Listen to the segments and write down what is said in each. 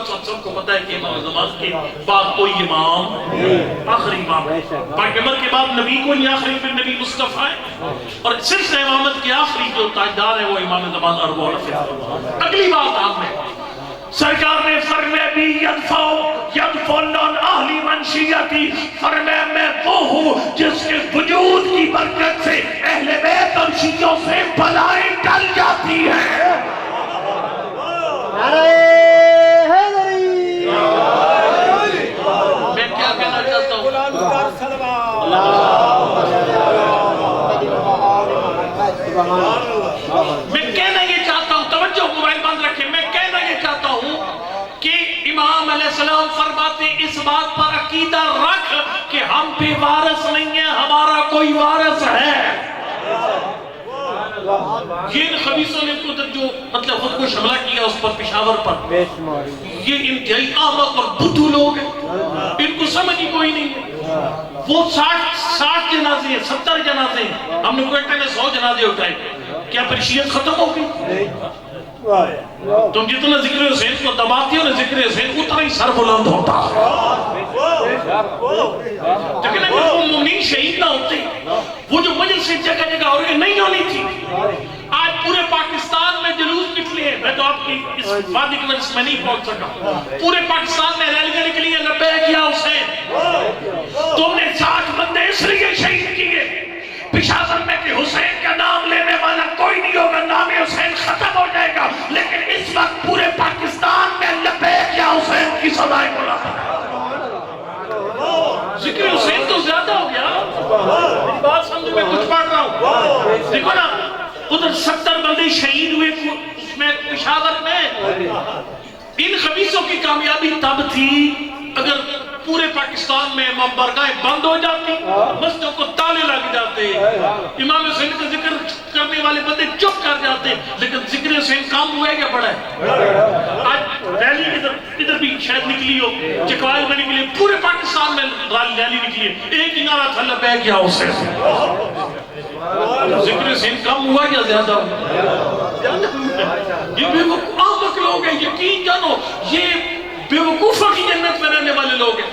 ساتھ ساتھ سب کو پتہ ہے کہ امام زمان کے بعد کوئی امام آخری امام ہے. پاک عمر کے بعد نبی کوئی آخری، پھر نبی مصطفیٰ ہے، اور سلسلہ امامت کے آخری جو تاجدار ہے وہ امام زمان ارب و رفیع. اگلی بات آپ نے سرکار نے فرمایا بھی یدفعن اہلی منشیتی، فرمایا میں وہ ہوں جس کے وجود کی برکت سے اہل بیت اور شیعوں سے بلائیں ٹل جاتی ہیں. میں کیا کہنا چاہتا ہوں؟ میں کہنا یہ چاہتا ہوں، توجہ موبائل بند رکھیں، میں کہنا یہ چاہتا ہوں کہ امام علیہ السلام فرماتے اس بات پر عقیدہ رکھ کہ ہم بے وارث نہیں ہیں، ہمارا کوئی وارث ہے. یہ ان خبیثوں نے جو مطلب خود کو حملہ کیا اس پر پشاور پر، یہ انتہائی احمق اور بدھو لوگ ہیں، ان کو سمجھ ہی کوئی نہیں ہے. وہ 60 جنازے ہیں، 70 جنازے ہیں، ہم نے کوئٹہ میں 100 جنازے اٹھائے، کیا پھر شیعت ختم ہو گئی؟ تم جتنا ذکر حسین کو دباتی ہو نا ذکر حسین اتنا ہی سر بلند ہوتا. لیکن اگر وہ مومنین شہید نہ ہوتے، وہ جو مجلس جگہ جگہ ہو رہی نہیں ہونی تھی. آج پورے پاکستان میں جلوس نکلے ہیں، میں تو آپ کی اس وعدے کی وجہ سے میں نہیں پہنچ سکا، پورے پاکستان میں ریلیاں نکلی ہیں لبیک یا حسین. تم نے 60 بندے اس لیے شہید کیے پشاور میں کہ حسین کا نام لینے والا کوئی نہیں ہوگا، نام حسین ختم ہو جائے گا. لیکن اس وقت پورے پاکستان میں لبیک یا حسین کی صدائیں بلا ذکر حسین تو زیادہ ہو گیا. میری بات سمجھو، میں کچھ پڑھ رہا ہوں. دیکھو نا ادھر 70 بندے شہید ہوئے اس میں پشاور میں. ان خبیثوں کی کامیابی تب تھی اگر پورے پاکستان میں برگاہیں بند ہو جاتی، مسجدوں کو تالے لگ جاتے، امام حسین کا ذکر کرنے والے بندے چپ کر جاتے. لیکن ذکر حسین کام ہوا ہے کیا بڑا ہے؟ آج ریلی ادھر بھی شاید نکلی ہو، چکوال میں نکلی، پورے پاکستان میں ریلی نکلی ہے، ایک ہی نعرہ تھا لبیک یا حسین. ذکر حسین کم ہوا یا زیادہ ہوا؟ یہ بے وقوف لوگ ہیں، یقین جانو یہ بے وقوفوں کی جنت میں رہنے والے لوگ ہیں.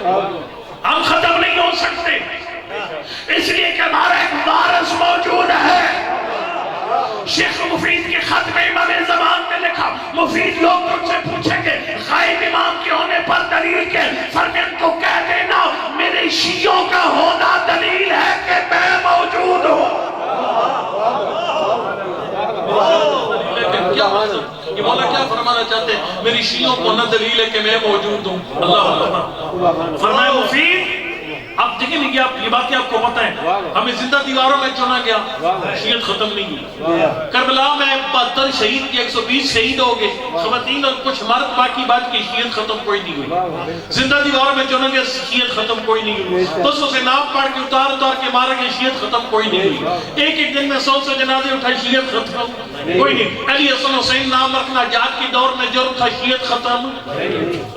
ہم ختم نہیں ہو سکتے اس لیے کہ ہمارا ایک وارث موجود ہے. شیخ مفید کے خط میں امام زمان نے لکھا، مفید لوگ تم سے پوچھیں گے غائب امام کے ہونے پر دلیل کے، فرمایا ان کو کہہ دینا میرے شیعوں کا ہونا دلیل ہے کہ میں موجود ہوں. کیا مطلب یہ مولا کیا فرمانا چاہتے ہیں؟ میری شیعوں کو نہ دلیل ہے کہ میں موجود ہوں. اللہ فرمایا مفید اب دیکھیں یہ باتیں آپ کو پتہ ہیں، ہمیں زندہ دیواروں میں چنا گیا، شیعت ختم نہیں ہوئی. کربلا میں 72 شہید کی 120 شہید ہو گئے، خواتین اور کچھ مرد باقی بات کی، شیعت ختم کوئی نہیں ہوئی. زندہ دیواروں میں چنا گیا، شیعت ختم کوئی نہیں ہوئی. بس اسے نام پڑھ کے اتار کے مارا گیا، شیعت ختم کوئی نہیں ہوئی. ایک دن میں 100 جنازے اٹھائے، شیعت ختم کوئی نہیں. علی حسن حسین نام رکھنا جہاد کے دور میں جرم تھا، شیعت ختم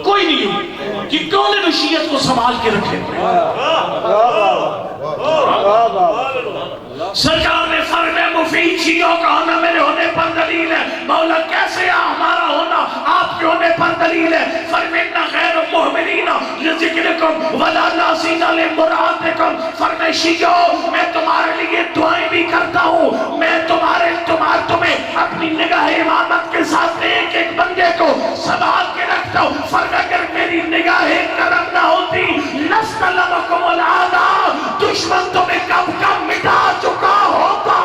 کوئی نہیں ہوئی. کہ کون ہے جو شیعت کو سنبھال کے رکھے؟ سرکار نے فرمایا مفید شیعوں کا ہونا میرے ہونے پر دلیل ہے. مولا کیسے ہمارا ہونا آپ کے ہونے پر دلیل ہے؟ فرمایا غیر مؤمنین لذکرکم ولا ناسین لمراتکم. فرمایا شیعوں میں تمہارے لیے دعائیں بھی کرتا ہوں، میں تمہیں اپنی نگاہ امامت کے ساتھ ایک ایک بندے کو سنبھال کے رکھتا ہوں. فرمایا اگر میری نگاہ کرم نہ ہوتی لستلمکم العادا، دشمن تمہیں کب کب مٹا چکا ہوتا.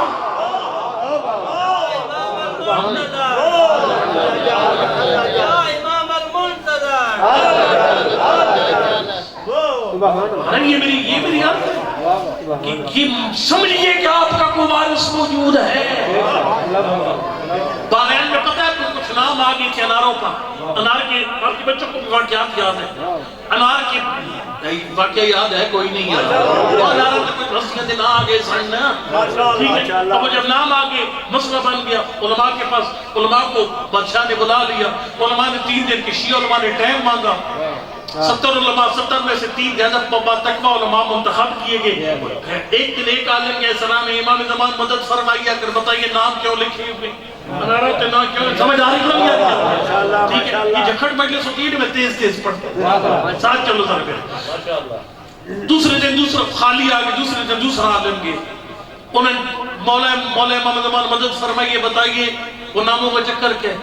یہ میری عادت ہے کہ سمجھئے کہ آپ کا کوئی وارث موجود ہے. باغیان میں پتہ ہے کچھ نام آگے تھے اناروں کا، انار کے آپ کے بچوں کو واقعات یاد ہے، انار کے واقعہ یاد ہے کوئی نہیں یاد. انار میں کچھ رسیت نہ آگے سننا ٹھیک ہے. اب جب نام آگے مسئلہ بن گیا، علماء کے پاس علماء کو بادشاہ نے بلا لیا. علماء نے 3 دن کی شیعہ علماء نے ٹائم مانگا. 70 علماء 70 میں سے 3 زیادہ تقویٰ علماء منتخب کیے گئے. ایک دن ایک عالم کے سلام امام زمان مدد فرمائیے، اگر بتائیے نام کیوں لکھے ہوئے؟ سمجھ آ رہی ہے؟ ٹھیک ہے، یہ جکھڑ مجلس ہوتی ہے میں تیز تیز پڑھتا ہوں، ساتھ چلو ذرا میرے۔ دوسرے دن دوسرا خالی آگے، دوسرے دن دوسرا عالم گئے، انہیں مولا امام زمان مدد فرمائیے، بتائیے وہ ناموں کا چکر کیا ہے؟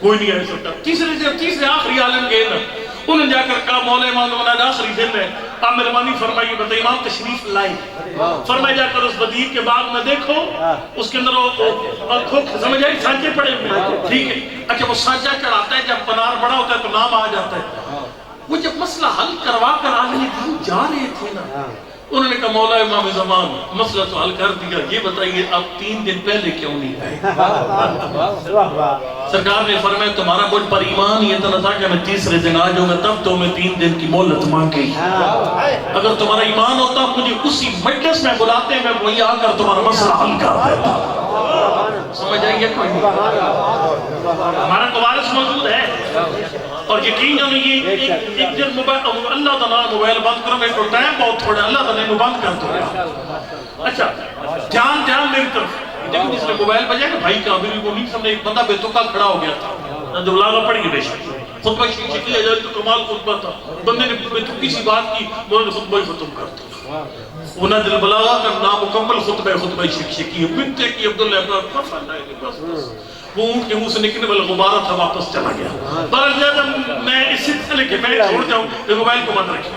کوئی نہیں آئے سکتا۔ تیسرے آخری عالم گئے نا، انہیں جا کر کہا مولا امام زمان آخری دن ہے، آپ مہربانی فرمائیے، بتائیے امام تشریف لائے، فرمائے جا کر اس بدیق کے باغ میں دیکھو، اس کے اندر وہ سمجھ آئی سانچے پڑے ہوئے، ٹھیک ہے۔ اچھا وہ سانچہ چڑھاتا ہے، جب پنار بڑا ہوتا ہے تو نام آ جاتا ہے۔ وہ جب مسئلہ حل کروا کر عالم دین جا رہے تھے نا، انہوں نے کہا مولا امام زمان مسئلہ تو حل کر دیا، یہ بتائیے آپ 3 دن پہلے کیوں نہیں آئے؟ سرکار نے فرمایا تمہارا مجھ پر ایمان ہی اتنا تھا کہ میں تیسرے دن آ جاؤں گا، تب تو میں 3 دن کی مہلت مانگی۔ اگر تمہارا ایمان ہوتا مجھے اسی مجلس میں بلاتے، میں وہی آ کر تمہارا مسئلہ حل کر دیتا۔ سمجھ آئیے کوئی ہمارا کوارث موجود ہے، اور یقین جانو یہ ایک دن اللہ تعالیٰ موبائل بند کرو، میرے کو ٹائم بہت تھوڑا ہے، اللہ تعالیٰ نے بند کر دیا۔ اچھا دھیان میری طرف دیکھو، جس نے موبائل بجا کہ بھائی کا میری کو نہیں سمجھے، ایک بندہ بے توقع کھڑا ہو گیا تھا، جو لاغا پڑ گئی بے شک خطبہ شکی ہے، تو کمال خطبہ تھا، بندے نے بے توقعی سی بات کی، انہوں نے خطبہ ہی ختم کر دیا۔ انہاں دل بلاغا کا نامکمل خطبہ شکی ہے، بنتے کی عبداللہ ابن بس وہ اونٹ کے منہ سے نکلنے والا غبارہ تھا، واپس چلا گیا۔ برحال میں اس سلسلے کے میں چھوڑ جاؤں، یہ موبائل کو مت رکھیں۔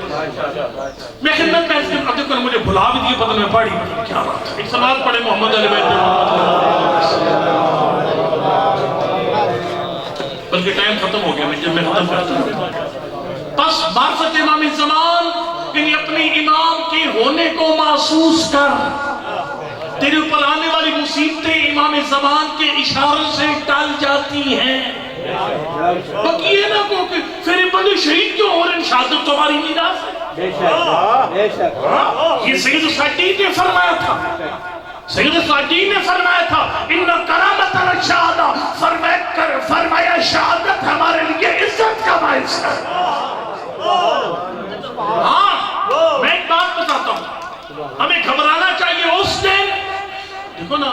میں خدمت میں اس کے اب دیکھو مجھے بھلا بھی دیے، پتہ میں پڑھی کیا بات ہے۔ ایک سوال پڑھے محمد علی بیت بلکہ ٹائم ختم ہو گیا، میں ختم کرتا ہوں۔ پس معرفت امام زمان یعنی اپنی امام کے ہونے کو محسوس کر، تیرے اوپر آنے والی مصیبتیں امام زمان کے اشاروں سے ٹال جاتی ہیں۔ باقی یہ نہ کہو کہ پھر بندے شہید کیوں ہو رہے ہیں، شہادت تمہاری میراث ہے۔ یہ سید سعدی نے فرمایا تھا، سید سعدی نے فرمایا تھا ان کرامت الشہادہ، فرمایا شہادت ہمارے لیے عزت کا باعث ہے۔ ہاں میں ایک بات بتاتا ہوں، ہمیں گھبرانا چاہیے اس دن، دیکھو نا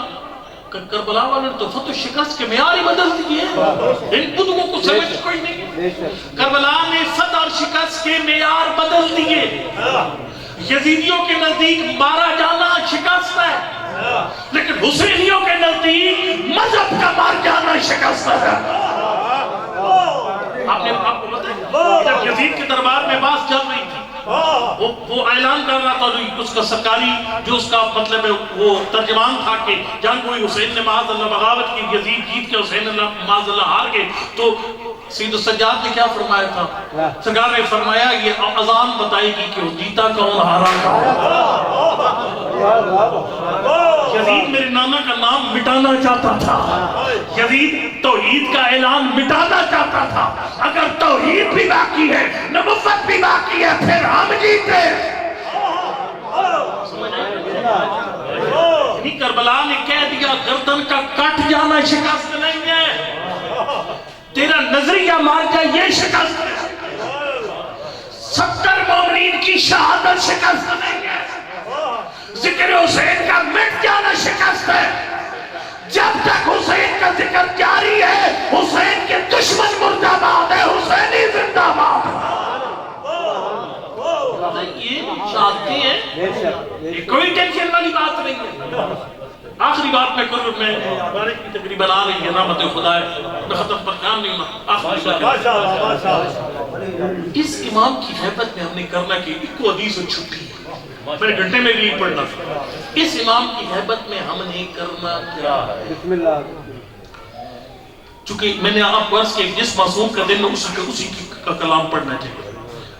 کربلا والے تو فتح شکست کے معیار ہی بدل دیے، ان بدگوں کو سمجھ کوئی نہیں۔ کربلا نے فتح اور شکست کے معیار بدل دیے۔ یزیدیوں کے نزدیک مارا جانا شکست ہے، لیکن حسینیوں کے نزدیک مذہب کا مار جانا شکست ہے۔ آپ کو پتہ ہے جب یزید کے دربار میں بات چل رہی تھی، وہ اعلان کر رہا تھا، اس کا سرکاری جو اس کا مطلب ہے وہ ترجمان تھا کہ جنگ ہوئی، حسین نے معاذ اللہ بغاوت کی، یزید جیت کے حسین اللہ معاذ اللہ ہار گئے، تو سید السجاد نے کیا فرمایا تھا؟ سرکار نے فرمایا یہ اذان بتائے گی کہ جیتا کون ہارا کون۔ یزید میرے نانا کا نام مٹانا چاہتا تھا، یزید توحید کا اعلان مٹانا چاہتا تھا۔ اگر توحید بھی باقی ہے، نبوت بھی باقی ہے، پھر ہم جیتے۔ کربلا نے کہہ دیا گردن کا کٹ جانا شکست نہیں ہے، تیرا نظریہ مار جائے یہ شکست ہے، 70 مومنین کی شہادت شکست نہیں ہے، ذکر حسین کا مٹ جانا شکست ہے۔ جب تک حسین کا ذکر جاری ہے، حسین کے دشمن مردہ باد ہے، حسینی زندہ باد ہے۔ یہ شہادتیں ہیں، یہ کوئی ٹینشن والی بات نہیں ہے۔ آخری بات میں کروں، میں بارے کی تقریباً آ رہی ہے، رحمت خدا ہے، میں ختم پر کام نہیں ہوں۔ آخری بات اس امام کی حیبت میں ہم نے کرنا کہ ایک کو حدیث و چھٹی میرے گھنٹے میں بھی پڑھنا، اس امام کی حیبت میں ہم نے کرنا کیا ہے؟ بسم اللہ۔ چونکہ میں نے آپ کو عرض کہ جس معصوم کا دن اسی کا کلام پڑھنا چاہیے۔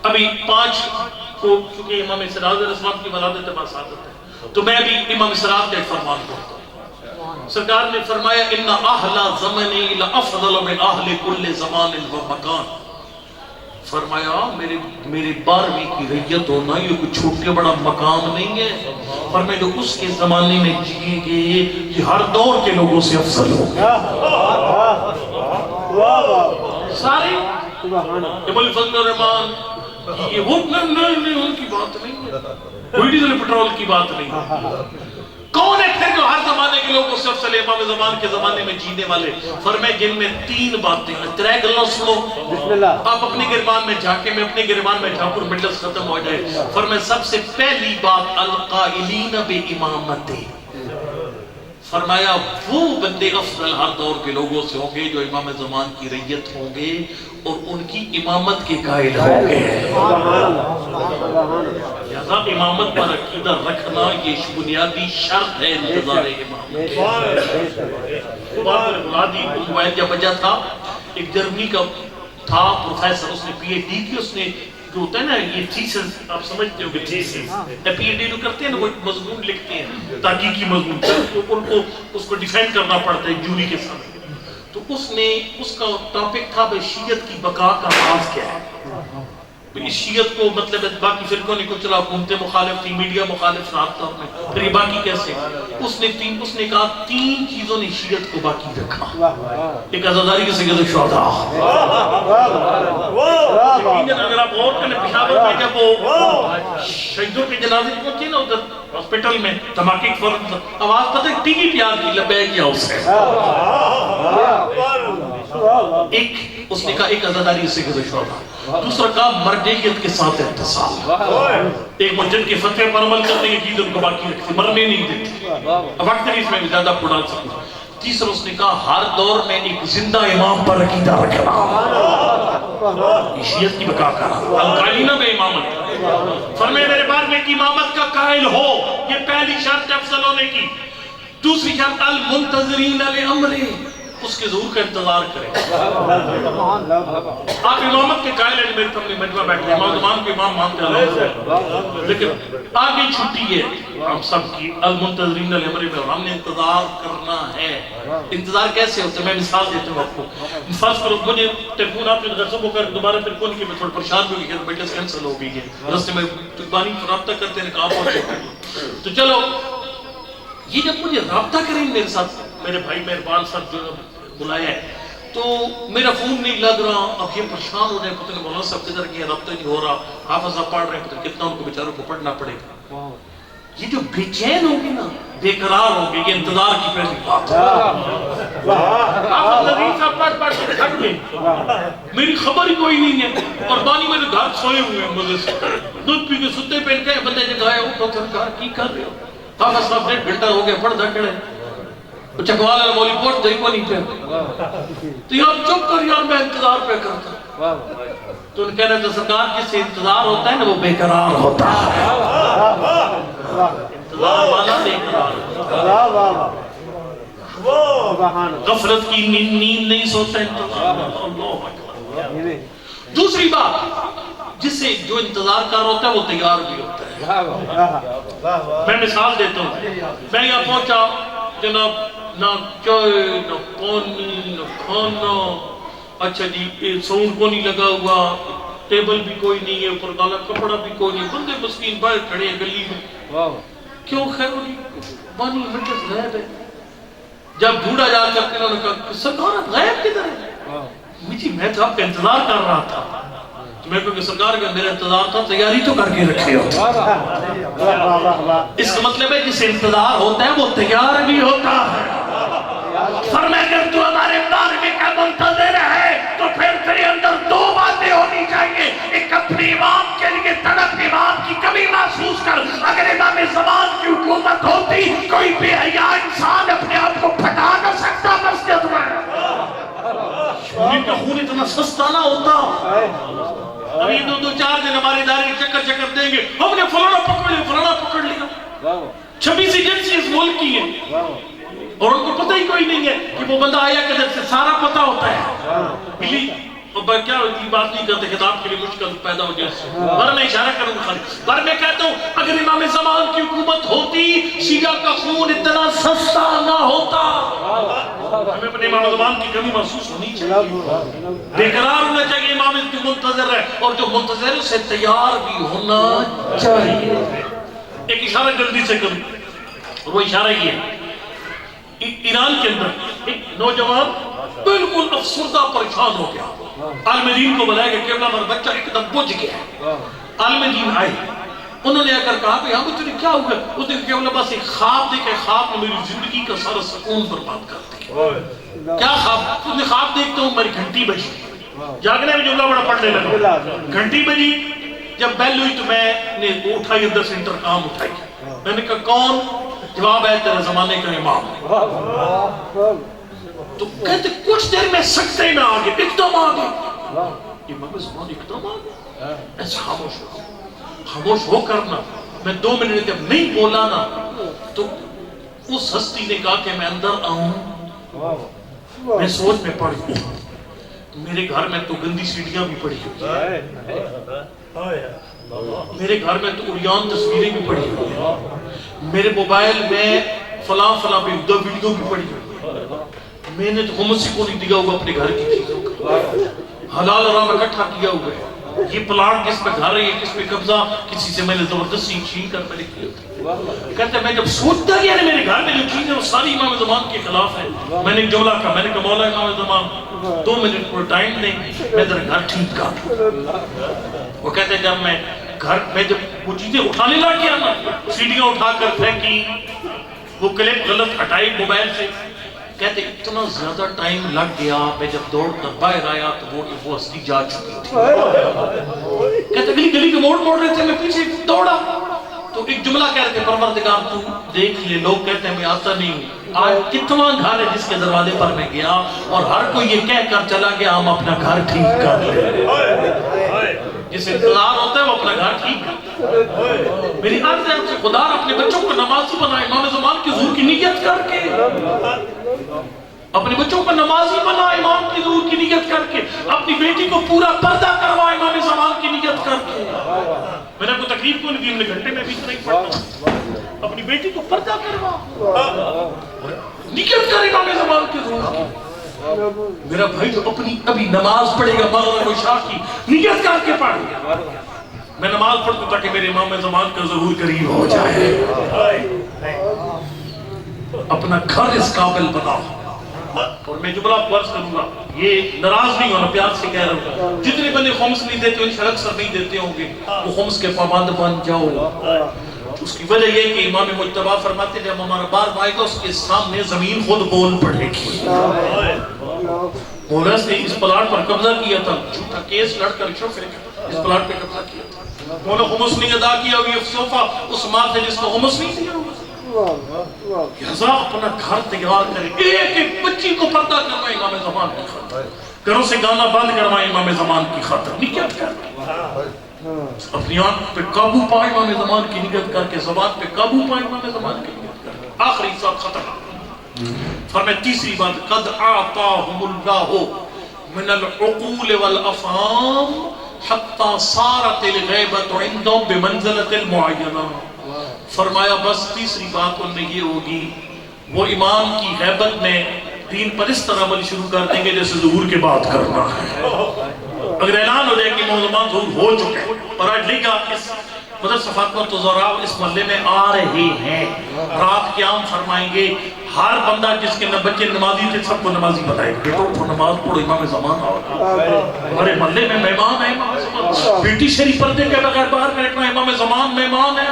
ابھی 5 کو چونکہ امام سراج علیہ السلام کی ولادت باسعادت ہے، تو میں ابھی امام سراج کا ایک فرمان پڑھتا ہوں۔ سرکار نے فرمایا ان اہل زمنی لافضل من اہل کل زمان و مکان، فرمایا میرے 12ویں کی ریت ہونا یہ کوئی چھوٹے بڑا مقام نہیں ہے، فرمایا جو اس کے زمانے میں جیے گئے یہ ہر دور کے لوگوں سے افضل ہو سارے ابو الفضل الرحمن، یہ وہ نہیں ان کی بات نہیں ہے، کوئی ڈیزل پٹرول کی بات نہیں، کون ہے پھر جو ہر زمانے کے لوگوں سے افضل امام زمان کے زمانے میں جینے والے؟ فرمائے جن میں 3 باتیں ہیں. ترے گلوں سنو آپ اپنے گربان میں جھانکے، میں اپنے گربان میں جھانکوں، مجلس ختم ہو جائے. فرمائے سب سے پہلی بات القائلین بے امامت. فرمایا وہ بندے افضل ہر دور کے لوگوں سے ہوں گے جو امام زمان کی رعیت ہوں گے اور ان کی امامت کے قائل ہوں گے. لہذا امامت پر عقیدہ رکھنا یہ بنیادی شرط ہے انتظار امامت. موبائل جب بجا تھا، ایک جرمنی کا تھا پروفیسر، اس نے پی ایچ ڈی کی، اس نے جو ہوتا ہے نا یہ تھیسس، آپ سمجھتے ہو کہ تھیسس پی ایچ ڈی جو کرتے ہیں نا وہ مضمون لکھتے ہیں، تحقیقی مضمون، ان کو اس کو ڈیفینڈ کرنا پڑتا ہے جوری کے سامنے. تو اس کا ٹاپک تھا بھئی شیعت کی بقا کا راز کیا ہے. اس شیعت کو مطلب باقی فرقوں نے کچلا، حکومتیں مخالف تھی، میڈیا مخالف رابطہ میں، پھر یہ باقی کیسے؟ اس نے کہا 3 چیزوں نے شیعت کو باقی رکھا. ایک عزاداری کے سید شہداء. اگر آپ غور کریں پشاور میں جب وہ شہیدوں کے جنازے پہنچے نا ادھر ہاسپٹل میں، دھماکے کی فوراً آواز پتہ ٹی وی پہ آ گئی لبیک یا اس سے. ایک اس نے کہا ایک عزاداری سے سید شہداء. دوسرا کہا مردیت کے ساتھ اتصال. ایک مجد کے فتوے پر عمل کرنے کی چیز ان کو باقی رکھتی، مرنے نہیں دیتی. وقت نہیں اس میں زیادہ پڑھا سکتا. تیسرا اس نے کہا ہر دور میں ایک زندہ امام پر عقیدہ رکھنا، شیعت کی بقا کا القائلین بے امامت. فرمائے میرے بار میں امامت کا قائل ہو، یہ پہلی شرط افضل ہونے کی. دوسری شرط المنتظرین لامر، اس کے ظہور کا انتظار کریں. آپ امامت کے قائل ہیں، میرے سامنے مجمع بیٹھے امام زمان کو امام مانتے ہیں، لیکن آگے چھٹی ہے ہم سب کی المنتظرین لامر میں، اور ہم نے انتظار کرنا ہے. انتظار کیسے ہوتا ہے؟ میں مثال دیتا ہوں آپ کو. فرض کرو مجھے ٹیلیفون آپ نے غصب ہو کر دوبارہ پھر کون کہ میں تھوڑا پریشان ہو گئی، بیٹھے کینسل ہو گئی ہے، راستے میں بانی رابطہ کرتے ہیں کہاں پہنچے. تو چلو یہ جب مجھے رابطہ کریں میرے ساتھ، میرے بھائی مہربان صاحب جو بلایا ہے، تو میرا فون نہیں لگ رہا. اب یہ پریشان ہو جائے، پتہ نہیں مولانا صاحب کدھر گئے، رابطہ نہیں ہو رہا، حافظ صاحب پڑھ رہے ہیں، پتہ کتنا ان کو بیچاروں کو پڑھنا پڑے گا. یہ جو بے چین ہوں گے نا، بے قرار ہوں گے، یہ انتظار کی پہلی بات ہے. حافظ نبی صاحب پڑھ کے تھک گئے، میری خبر ہی کوئی نہیں ہے، اور بانی میرے گھر سوئے ہوئے ہیں مزے سے، دودھ پی کے ستے پہن کے بندے جگائے اٹھو سرکار کی کر رہے ہو. حافظ صاحب 1.5 گھنٹہ ہو گیا پڑھ دکڑے، چکوال ہے مولی پوٹ دہی کو نہیں پہ. تو یار چپ کر یار، میں انتظار پہ کرتا. تو ان کہہ رہے تھے سرکار جس سے انتظار ہوتا ہے نا وہ بے قرار ہوتا ہے. انتظار والا بے قرار، غفلت کی نیند نہیں سوتا انتظار. دوسری بات، جس سے جو انتظار کر ہوتا ہے وہ تیار بھی ہوتا ہے. میں مثال دیتا ہوں. میں یہاں پہنچا جناب، نہ چائے نہ پانی نہ کھانا، اچھا جی ساؤنڈ کو نہیں لگا ہوا، ٹیبل بھی کوئی نہیں ہے، اوپر کالا کپڑا بھی کوئی نہیں، بندے مسکین باہر کھڑے ہیں گلی میں. کیوں خیر ہوئی بانی مجلس غائب ہے. جب ڈھونڈا جا کر کے انہوں نے کہا سرکار غائب کدھر ہے؟ مجھے میں تو آپ کا انتظار کر رہا تھا. تو میں کہا کہ سرکار کا میرا انتظار تھا، تیاری تو کر کے رکھے ہو. اس کا مطلب ہے جسے انتظار ہوتا ہے وہ تیار بھی ہوتا ہے. فرمایا اگر تو ہمارے بارگاہ کا منتظر ہے تو پھر تیرے اندر 2 باتیں ہونی چاہیے. ایک اپنے امام کے لیے تڑپ، امام کی کمی محسوس کر. اگر امام زمان کی حکومت ہوتی، کوئی بے حیا انسان اپنے آپ کو پھٹا نہ سکتا مسجد میں. ان کا خون اتنا سستا نہ ہوتا. ابھی 2-4 دن ہماری ادارے چکر دیں گے، ہم نے فلانا پکڑ لیا، فلانا پکڑ لیا. 26 ایجنسی اس ملک کی ہے اور ان کو پتہ ہی کوئی نہیں ہے کہ وہ بندہ آیا کدھر سے، سارا پتہ ہوتا ہے. بلی اور کیا یہ بات نہیں کرتے کتاب کے لیے مشکل پیدا ہو جائے. پر میں اشارہ کروں خالی، پر میں کہتا ہوں اگر امام زمان کی حکومت ہوتی، شیعہ کا خون اتنا سستا نہ ہوتا. ہمیں اپنے امام زمان کی کمی محسوس ہونی چاہیے، بے قرار ہونا چاہیے. امام اس کی منتظر ہے اور جو منتظر ہے اسے تیار بھی ہونا چاہیے. ایک اشارہ جلدی سے کروں، وہ اشارہ یہ ہے، ایران کے اندر ایک نوجوان بالکل افسردہ پریشان ہو گیا. عالم دین کو بلایا کہ قبلہ ہمارا بچہ ایک دم بجھ گیا ہے. عالم دین آئے، انہوں نے آ کر کہا کہ ہاں تجھے کیا ہوا؟ اس نے کہا بس ایک خواب دیکھا، خواب نے میری زندگی کا سارا سکون برباد کر دیا۔ کیا خواب؟ اس نے خواب دیکھتا ہوں میری گھنٹی بجی، جاگنے میں جملہ بڑا پڑھنے لگا، گھنٹی بجی، جب بیل ہوئی تو میں نے اٹھائی، اندر سے انٹرکام اٹھائی، میں نے کہا کون؟ جواب ہے تیرے زمانے کا امام۔ تو کہتے کچھ دیر میں سکتے میں آگے، ایک دم آگے، امام زمان ایک دم آگے، ایسا خاموش ہو، خاموش ہو کرنا، میں 2 منٹ جب نہیں بولا نا تو اس ہستی نے کہا کہ میں اندر آؤں، میں سوچ میں پڑ گیا، میرے گھر میں تو گندی سیڑھیاں بھی پڑی ہوئی، میرے گھر میں تو عریان تصویریں بھی پڑی ہوئی، میرے موبائل میں فلاں فلاں ویڈیو بھی پڑی ہوئی، میں نے تو خمسی کو نہیں دیا ہوا اپنے گھر کی چیزوں کا، حلال حرام اکٹھا کیا ہوا ہے، یہ پلاٹ کس پہ گھر ہے، یہ کس پہ قبضہ، کسی سے میں نے زبردستی چھین کر میں نے کیا۔ کہتے ہیں میں جب سوچتا گیا کہ میرے گھر میں جو چیزیں وہ ساری امام زمان کے خلاف ہیں، میں نے ایک جملہ کہا، میں نے کہا مولا امام زمان 2 منٹ پر ٹائم دیں، میں ذرا گھر ٹھیک کر۔ وہ کہتے ہیں جب میں گھر میں جب وہ چیزیں اٹھانے لگ گیا نا، سیڑھیاں اٹھا کر پھینکی، وہ کلپ غلط ہٹائی موبائل سے، کہتے اتنا زیادہ ٹائم لگ گیا، میں جب دوڑ کر باہر آیا تو وہ ہستی جا چکی تھی۔ کہتے گلی کے موڑ رہے تھے، میں پیچھے دوڑا تو ایک جملہ کہہ رہے تھے، پروردگار تو دیکھ لے، لوگ کہتے ہیں میں آتا نہیں ہوں، آج کتنا گھر ہے جس کے دروازے پر میں گیا اور ہر کوئی یہ کہہ کر چلا گیا ہم اپنا گھر ٹھیک کر لیں۔ جس انتظار ہوتا ہے وہ اپنا گھر ٹھیک کرتا۔ میری عرض ہے آپ سے، خدا اپنے بچوں کو نمازی بنائے، امام زمان کی ظہور کی نیت کر کے، اپنے بچوں کو نمازی بنا امام کی ظہور کی نیت کر کے، اپنی بیٹی کو پورا پردہ کروا امام زمان کی نیت کر کے۔ میں نے کوئی تکلیف کو نہیں دی، میں گھنٹے میں بھی نہیں پڑھتا، اپنی بیٹی کو پردہ کروا، نیت کر امام زمان کی ظہور کی۔ میرا بھائی جو اپنی ابھی نماز پڑھے گا مغرب و عشاء کی نیت کر کے پڑھ گیا، میں نماز پڑھتا تاکہ میرے امام زمان کا ظہور قریب ہو جائے، اپنا گھر اس قابل بناؤ۔ اور میں جملہ فرض کروں گا، یہ ناراض نہیں ہونا، پیار سے کہہ رہا ہوں، جتنے بندے خمس نہیں دیتے انشاءاللہ اکثر نہیں دیتے ہوں گے، وہ خمس کے پابند بن جاؤ۔ اس کی وجہ یہ کہ امام مجتبی فرماتے ہیں جب ہمارا بار آئے گا اس کے سامنے زمین خود بول پڑے گی۔ مولس نے اس پلاٹ پر قبضہ کیا تھا، جھوٹا کیس لڑ کر اس پلاٹ پہ قبضہ کیا تھا، مولا خمس نہیں ادا کیا، یہ صوفہ اس مال سے جس کو خمس نہیں دیا، لہذا اپنا گھر تیار کریں، ایک ایک بچی کو پردہ کروائیں امام زمان کی خاطر، گھروں سے گانا بند کروائیں امام زمان کی خاطر، نیت کر اپنی آنکھ پہ قابو پائے امام زمان کی نیت کر کے، زبان پہ قابو پائے امام زمان کی نیت کر کے۔ آخری ساتھ ختم فرمائے تیسری بات، قد اعطاہم اللہ من العقول والافہام حتی صارت الغیبت عندهم بمنزلت المعینہ۔ فرمایا بس تیسری بات ان میں یہ ہوگی، وہ امام کی غیبت میں دین پر اس طرح عمل شروع کر دیں گے جیسے ظہور کے بعد کرنا ہے۔ اگر اعلان ہو جائے کہ موضوعات ظہور ہو چکے اور آج لکھا اس مدرسہ فاطمہ الزہرا اس محلے میں آ رہے ہیں، رات قیام فرمائیں گے، ہر بندہ جس کے بچے نمازی تھے سب کو نمازی بتائے گے، بیٹو اٹھو نماز پڑھو امام زمان آؤ، ہمارے محلے میں مہمان ہے امام زمان، بیٹی شریف پردے کے بغیر باہر بیٹھنا امام زمان مہمان ہے۔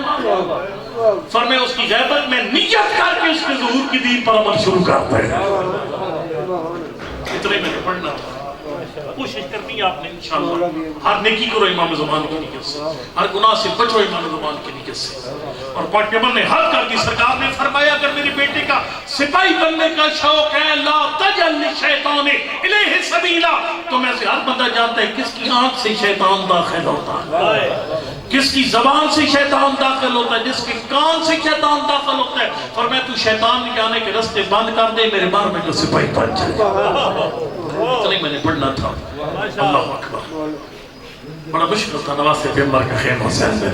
فرمائے اس کی غیبت میں نیت کر کے اس کے ظہور کی دین پر عمل شروع کرتے ہیں۔ اتنے میں پڑھنا تھا، کوشش کرنی ہے آپ نے انشاءاللہ، ہر نیکی کرو امام زمان کی نیت سے، ہر گناہ سے بچو امام زمان کی نیت سے۔ اور پاکیبر نے حد کر دی، سرکار نے فرمایا اگر میرے بیٹے کا سپاہی بننے کا شوق ہے لا تجعل للشیطان الیہ سبیلا، تو میں سے ہر بندہ جانتا ہے کس کی آنکھ سے شیطان داخل ہوتا ہے، کس کی زبان سے شیطان داخل ہوتا ہے، جس کے کان سے شیطان داخل ہوتا ہے۔ فرمایا تو شیطان کے آنے کے رستے بند کر دے، میرے بار میں جو سپاہی بن جائے۔ اتنے میں نے پڑھنا تھا۔ اللہ اکبر، بڑا مشکل تھا نواز پیغمبر کا خیم حسین میں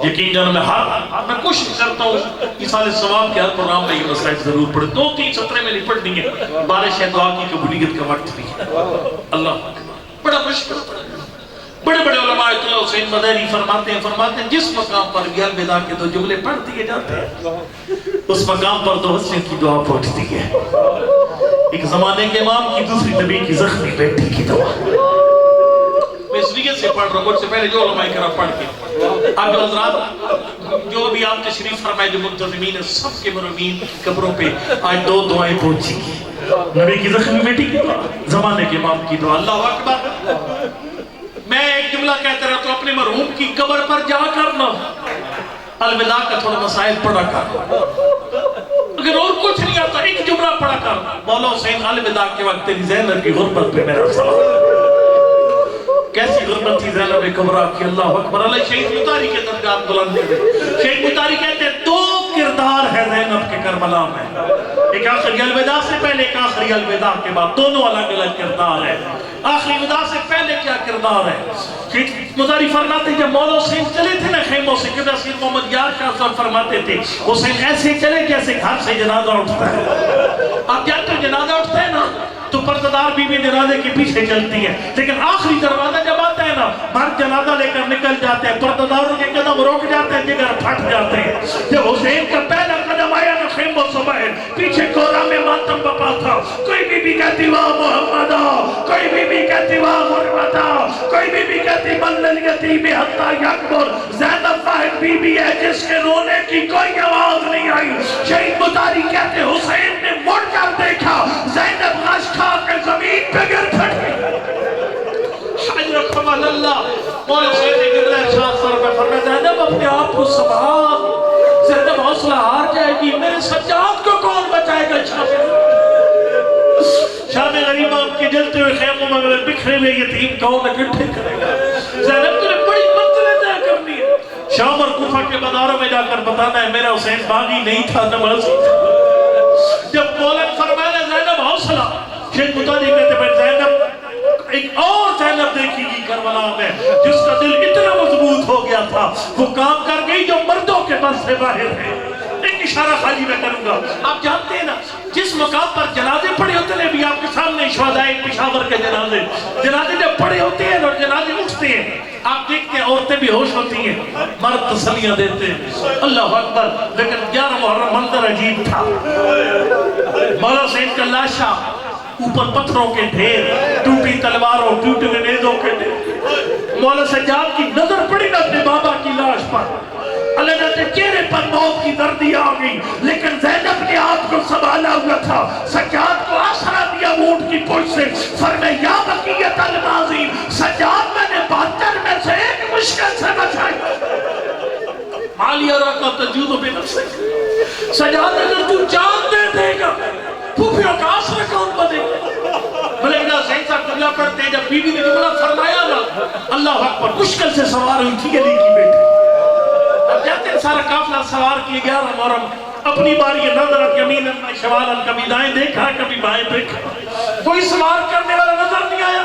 یقین جانا میں کوشش کرتا ہوں ایسال ثواب کے ہر پروگرام میں یہ مسائل ضرور پڑھے، 2-3 سطرے میں نہیں پڑھنی ہے، بارش ہے دعا کی قبولیت کا وقت بھی ہے۔ اللہ اکبر، بڑا مشکل تھا۔ بڑے بڑے علماء اللہ حسین مدنی فرماتے ہیں جس مقام پر بھی الوداع کے 2 جملے پڑھ دیے جاتے ہیں اس مقام پر 2 حسین کی دعا پہنچتی ہے، ایک زمانے کے امام کی، دوسری نبی کی زخمی بیٹی کی دعا۔ میں اس لیے سے سے پڑھ رہا ہوں، مجھ سے پہلے جو علماء کرام پڑھ کے اب جو حضرات جو بھی آپ تشریف فرمائے جو منتظمین ہیں سب کے مرحومین کی قبروں پہ آج 2 دعائیں پہنچی نبی کی زخمی بیٹی کی دعا، زمانے کے امام کی دعا، اللہ اکبر۔ میں ایک جملہ کہتا رہتا ہوں، اپنے مرحوم کی قبر پر جا کر نہ الوداع کا تھوڑا مسائل پڑھا کر، اگر اور کچھ نہیں آتا ایک جملہ پڑھا کر، مولا حسین الوداع کے وقت تیری زینب کی غربت پہ میرا سلام۔ کیسی غربت تھی زینب کبریٰ کی، اللہ اکبر۔ اللہ شہید مطاری کے درجات بلند کرے۔ شہید مطاری کہتے ہیں 2 کردار ہے زینب کے کربلا میں، ایک آخری الوداع سے پہلے، ایک آخری الوداع کے بعد، دونوں الگ الگ کردار ہے۔ آخری وداع سے پہلے کیا کردار ہے؟ شہید مطاری فرماتے جب مولا حسین چلے تھے نا خیموں سے، قبلہ سید محمد یار شاہ صاحب فرماتے تھے حسین ایسے چلے جیسے گھر سے جنازہ اٹھتا ہے۔ آپ جانتے ہو جنازہ اٹھتا ہے نا تو پردہ بی بی جنازے کے پیچھے چلتی ہے، لیکن آخری دروازہ جب آتا ہے نا مرد جنازہ لے کر نکل جاتے ہیں، پردہ داروں کے قدم روک جاتے ہیں، جگر پھٹ جاتے ہیں۔ جب حسین کا پہلا قدم آیا نا خیموں سے باہر، پیچھے کورا میں ماتم بپا تھا، کوئی بی بی کہتی واہ محمدہ، کوئی بی بی کہتی واہ غربتہ، کوئی بی بی کہتی من الیتیم حتی یکبر۔ زینب واحد بی بی ہے جس کے رونے کی کوئی آواز نہیں آئی۔ شہید مطاری کہتے حسین نے مڑ کر دیکھا، زینب غش کھا کے زمین پہ گر پھٹ گئی۔ حضرت اللہ مولا حسین نے قبلہ ارشاد فرمایا زینب اپنے آپ کو سنبھال، زینب حوصلہ ہار جائے گی، میرے سجاد کو کون بچائے گا؟ شام غریبہ کے جلتے ہوئے خیموں میں بکھرے ہوئے یتیم کون اکٹھے کرے گا؟ زینب تجھے بڑی منزلیں طے کرنی ہے، شام اور کوفہ کے بازاروں میں جا کر بتانا ہے میرا حسین باغی نہیں تھا نمازی تھا۔ جب مولا فرمایا زینب حوصلہ، شہید مطاری کہتے ہیں زینب ایک اور زینب دیکھی گی کربلا میں جس کا دل اتنا مضبوط ہو گیا تھا، وہ کام کر گئی جو مردوں کے بس سے باہر ہے۔ ایک اشارہ خالی میں کروں گا، آپ جانتے ہیں نا جس مقام پر جنازے پڑے ہوتے ہیں بھی آپ کے سامنے شہدائے پشاور کے جنازے جب پڑے ہوتے ہیں اور جنازے اٹھتے ہیں آپ دیکھتے ہیں عورتیں بھی ہوش ہوتی ہیں، مرد تسلیاں دیتے ہیں، اللہ اکبر۔ لیکن 11 محرم منظر عجیب تھا، مولا حسین کا لاشا اوپر پتھروں کے ڈھیر، ٹوٹی تلواروں ٹوٹے نیزوں کے ڈھیر، مولا سجاد کی نظر پڑی نا اپنے بابا کی لاش پر، اللہ نے چہرے پر موت کی دردی آ گئی، لیکن زینب نے آپ کو سنبھالا ہوا تھا۔ سجاد کو آسرا دیا اونٹ کی پشت سے، فرمایا یا بقیت الماضی، سجاد میں نے 72 میں سے ایک مشکل سے بچائی۔ مالی کا تجود بے نفس، سجاد اگر تو جان دے دے گا پھوپھیوں کا آسرا کون بنے گا؟ ملک حسین صاحب قبلہ پڑھتے ہیں جب بی بی نے جملہ فرمایا نا اللہ اکبر، مشکل سے سوار ہوئی تھی علی کی بیٹی، اب جاتے ہیں سارا قافلہ سوار کی 11 محرم، اپنی باری نظر یمین شمال کبھی دائیں دیکھا کبھی بائیں دیکھا، کوئی سوار کرنے والا نظر نہیں آیا،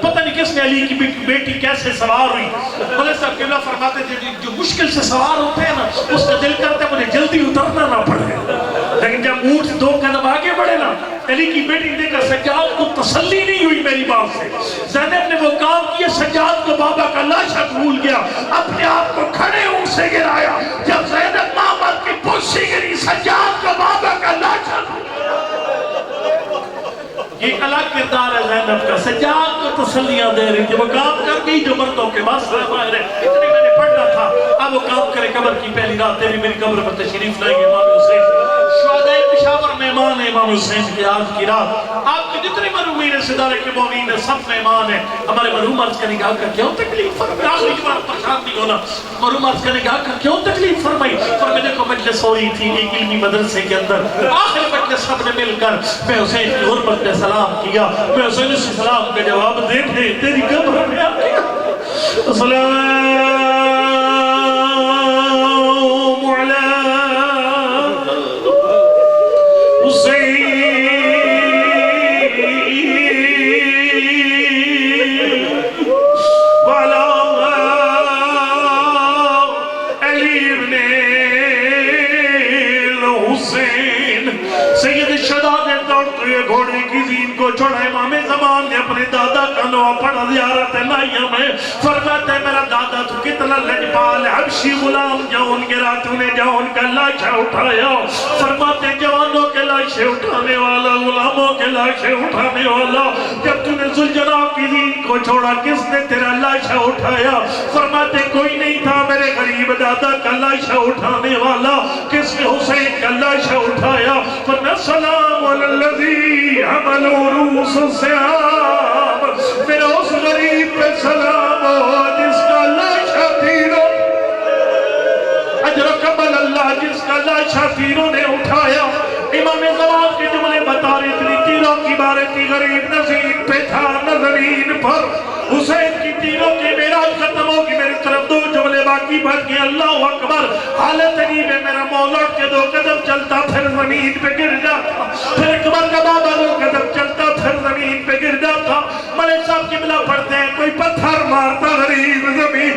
پتہ نہیں کس نے علی کی بیٹی کیسے سوار ہوئی۔ مولوی صاحب قبلہ فرماتے تھے جو مشکل سے سوار ہوتے ہیں نا اس کا دل کرتا ہے مجھے جلدی اترنا نہ پڑے، لیکن جب اونٹ 2 قدم آگے بڑھے نا علی کی بیٹی نے کہا سجاد کو تسلی نہیں ہوئی میری بات سے، زینب نے وہ کام کیا سجاد کو بابا کا لاشا بھول گیا، اپنے آپ کو کھڑے اونٹ سے گرایا، جب زینب محمد کی پشت گری سجاد کو بابا کا لاشا بھول گیا۔ یہ الگ کردار ہے زینب کا، سجاد کو تسلیاں دے رہی تھی، وہ کام کر گئی جو مردوں کے بس سے باہر ہے۔ اتنی میں نے پڑھنا تھا، اب وہ کام کرے قبر کی پہلی رات تیری میری قبر پر تشریف لائیں گے امام حسین، شہدائے پشاور مہمان ہے امام حسین کی آج کی رات، آپ کے جتنے مرحومین صدارے کے مومین ہیں سب مہمان ہیں، ہمارے مرحوم عرض کا نگاہ کر کیوں تکلیف فرمائی، آخری جمعہ پریشان نہیں ہونا، مرحوم عرض کا نگاہ کر کیوں تکلیف فرمائی، فرمایا دیکھو مجلس ہوئی تھی ایک علمی مدرسے کے اندر، آخر مجلس سب نے مل کر میں حسین کی غربت میں سلام کیا، میں حسین سے سلام کا جواب دیکھے تیری قبر میں آ گیا، السلام علیہ گھوڑے کی زین کو چھوڑا امام زمان نے اپنے دادا کا نام پڑھا زیارت نائیہ میں. فرماتے میرا دادا تو کتنا لجپال حبشی غلام جون کے راتوں نے جون کا لاشا اٹھایا. فرماتے جوانوں کے لاشے اٹھانے والا, غلاموں کے لاشے اٹھانے والا, جب تو نے ذوالجلال کی دین کو چھوڑا کس نے تیرا لاشا اٹھایا؟ فرماتے کوئی نہیں تھا میرے غریب دادا کا لاشا اٹھانے والا. کس نے حسین کا لاشا اٹھایا؟ فرمایا سلام علی الذی حملوا رؤوس السیام. میرا اس غریب پہ سلام ہو جس کا لاشا تیروں, اجرکم اللہ, جس کا لاشا تیروں نے اٹھایا. امام زمان کے جملے بتا رہے تھے تیروں کی بارتی غریب نزین پہ تھا نظرین پر. حسین کی تیروں کی میراج ختم ہوگی, میری طرف دو جملے باقی بڑھ گئے. اللہ اکبر. حالت نہیں میں میرا مولا کے دو قدم چلتا پھر زمین پہ گر جاتا, پھر اکبر کا بابا دو قدم چلتا پھر زمین پہ گر جاتا. ملک صاحب کی بلا پڑھتے ہیں کوئی پتھر مارتا غریب زمین,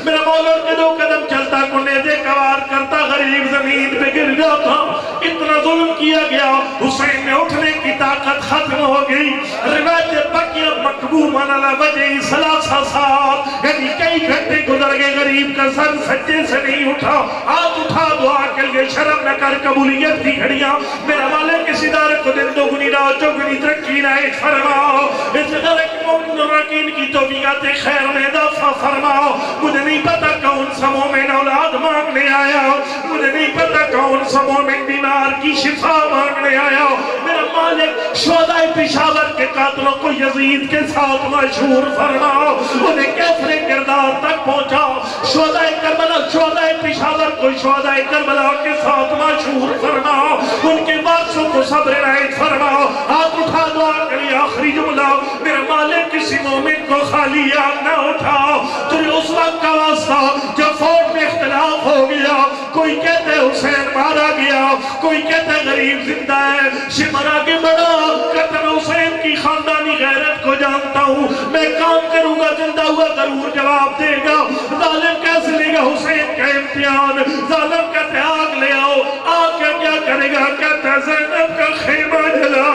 میرا مولا کے دو قدم چلتا کنیزے کوار کرتا غریب زمین پہ گر جاتا. اتنا ظلم کیا گیا, حسین میں اٹھنے کی طاقت ختم ہو گئی. روایت بقیہ مقبومن علی وجہ ثلاثہ ساعت, یعنی کئی گھنٹے گزر گئے, غریب کا سر سجدے سے نہیں اٹھا. ہاتھ اٹھا دعا کے لیے شرم نہ کر قبولیت کی گھڑیاں. میرا مالک اس ادارے کو دن دوگنی رات چوگنی ترقی عنایت فرماؤ. اس ادارے کے مومن الرکین کی توفیقات خیر میں اضافہ فرماؤ. مجھے نہیں پتا کون سا مومن اولاد مانگنے آیا, مجھے نہیں پتا کون سا مومن بیمار کی شفا مانگنے آیا. میرا مالک شہدائے پشاور کے قاتلوں کو یزید کے ساتھ مشہور فرماؤ, انہیں کیسرے کردار تک پہنچاؤ. شہدائے کربلا, شہدائے پشاور کو شہدائے کربلا کے ساتھ مشہور فرماؤ, ان کے وارثوں کو صبر عنایت فرماؤ. ہاتھ اٹھا دعا کری آخری جملہ, میرا مالک کسی مومن کو خالی یاد نہ اٹھاؤ. تجھے اس وقت کا واسطہ جب فوج میں اختلاف ہو گیا, کوئی کہتے حسین مارا گیا, کوئی کہتے غریب زندہ ہے. شمر آگے بڑھا, کہتا میں حسین کی خاندانی غیرت کو جانتا ہوں, میں کام کروں گا, زندہ ہوا ضرور جواب دے گا. ظالم کیسے لے گا حسین کا امتحان؟ ظالم کہتے آگ لے آؤ. آگ کا کیا کرے گا؟ کہتا زینب کا خیمہ جلا.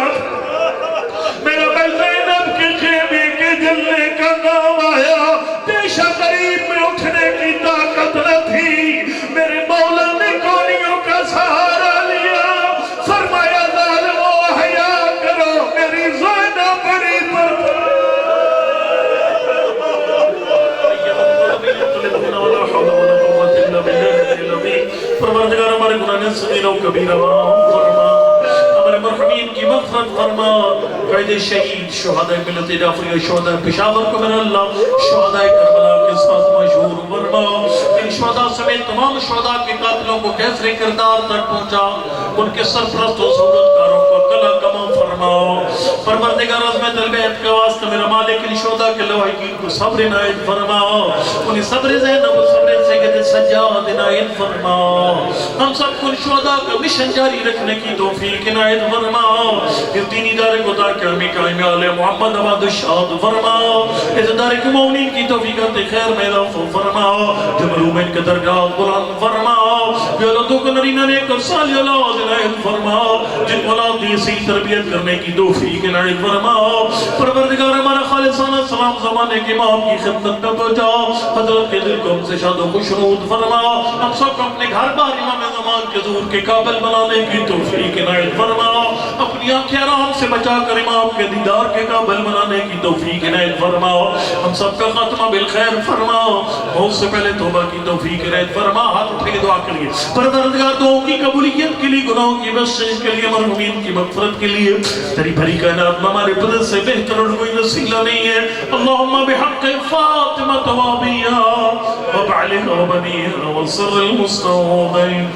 میرا بھائی زینب کے خیمے کے جلنے کا نام آیا. پیشہ غریب میں اٹھنے کی طاقت نہ تھی, میرے مولا نے گولیوں کا سہارا لیا. فرمایا ظالمو حیا کرو, میری زینب بڑی پر پروردگار ہمارے گناہ صغیرہ و کبیرہ معاف فرما, ہمارے مرحومین کی مغفرت فرما. قائد شہید شہداء ملت جعفری و شہداء پشاور کو میرا اللہ شہداء کربلا کے ساتھ مشہور فرما. ان شہداء سمیت تمام شہداء کے قاتلوں کو کیسر کردار تک پہنچا, ان کے سرپرست و سہولتکاروں کو کلا کما فرماؤ. پروردگار عظمت البیت کا واسطہ میرا مالک ان شہداء کے لواحقین کو صبر عنایت فرماؤ, انہیں صبر زینب و صبر سید سجاد عنایت فرماؤ. ہم سب کو شہداء کا مشن جاری رکھنے کی توفیق عنایت فرماؤ. اس دینی ادارے کو تاکہ ہمیں قائم آل محمد آباد و شاد فرماؤ. اس ادارے کے مومنین کی توفیقات خیر میں اضافہ فرماؤ, جو مرومین کے درجات بلند فرماؤ, جو اولادوں کو نرینہ نیک اور صالح اولاد عنایت فرماؤ, جن اولاد دی صحیح تربیت کرنے کی توفیق عنایت فرماؤ. پروردگار ہمارا خالصانہ سلام زمانے کے امام کی خدمت میں پہنچاؤ. حضرت کے دل کو ہم سے شاد و خوشنود فرماؤ. ہم سب کو اپنے گھر بار امام زمان کے ظہور کے قابل بنانے کی توفیق عنایت فرماؤ. اپنی آنکھیں حرام سے بچا کر امام کے دیدار کے قابل بنانے کی توفیق عنایت فرماؤ. ہم سب کا خاتمہ بالخیر فرماؤ. بہت سے پہلے توبہ کی توفیق عنایت فرما. ہاتھ اٹھے کے دعا کریے. پروردگار دعاؤں کی قبولیت کے لیے, گناہوں کی بخشش کے لیے, مرحومین کی مغفرت کے لیے, تیری بھری کائنات میں ہمارے بدل سے بہتر اور کوئی وسیلہ نہیں ہے. اللہم بحق فاطمہ وابیہ وبعلہ وبنیہ وصر المستوضعین.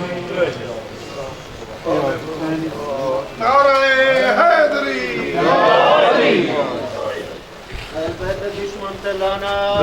نعرہ حیدری. دشمن تلانا